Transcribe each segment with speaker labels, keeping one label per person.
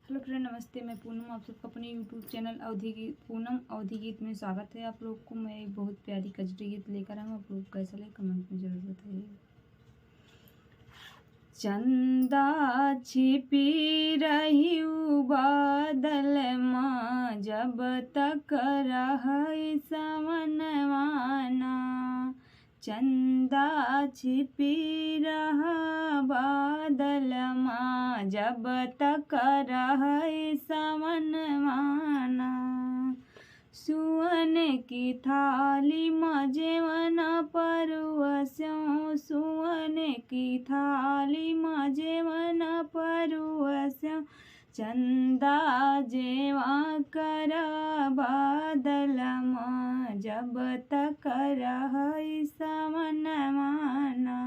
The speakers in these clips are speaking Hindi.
Speaker 1: हेलो फ्रेंड, नमस्ते। मैं पूनम, आप सबका अपने यूट्यूब चैनल पूनम अवधि गीत में स्वागत है। आप लोग को मैं एक बहुत प्यारी कजरी गीत लेकर आऊँ। आप लोग कैसा लगे कमेंट में ज़रूर बताइए। चंदा छिपी रही बादल माँ, जब तक रही सावनवाना। चंदा छिपी रहा बादल माँ, जब तक रही सावनवाना। सुअन की थाली माँ जेवन परुअस्यों, सुअन की थाली माँ जेवन परुअस्यों। चंदा जेवा कर बादल माँ, जब तक रही सावनवाना।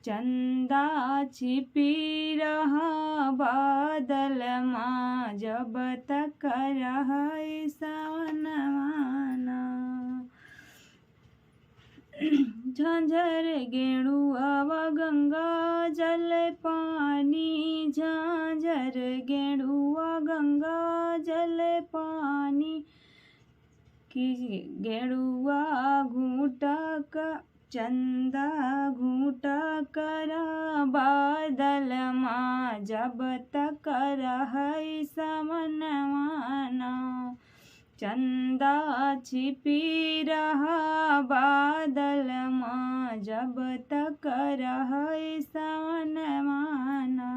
Speaker 1: चंदा छिपी रहा बादल माँ, जब तक रही सावनवाना। झांझर गेड़ुआ व गंगा जल पानी, झांझर गेड़ुआ गंगा जल पानी। कि गेड़ुआ घूटा का चंदा घूटा करा बादल माँ, जब तक रही सावनवाना। चंदा छिपी रहा बादल माँ, जब तक रही सावनवाना।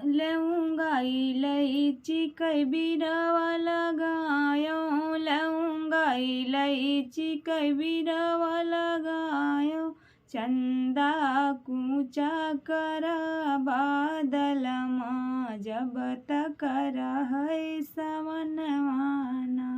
Speaker 1: लौंगा इलायची कई बिरवा लगायो, लौंगा इलायची कई बिरवा लगायो। चंदा कूचा करा बादल माँ, जब तक रही सावनवाना।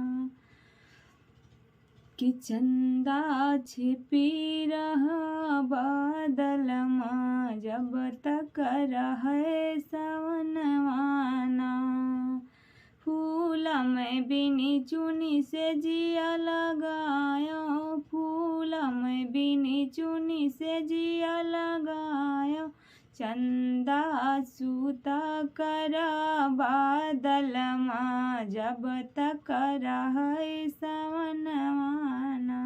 Speaker 1: कि चंदा छिपी रहा बादल माँ, जब तक रहे सावनवाना। फूल में बिनी चुनी से जिया लगायो, फूल में बिनी चुनी से जिया लगायो। चंदा सूता करा बादल माँ, जब तक रही सावनवाना।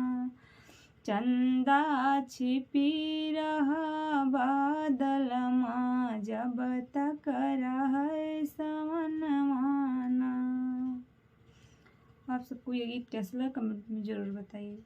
Speaker 1: चंदा छिपी रहा बादल माँ, जब तक रही सावनवाना। आप सबको ये गीत कैसा लगा कमेंट में ज़रूर बताइए।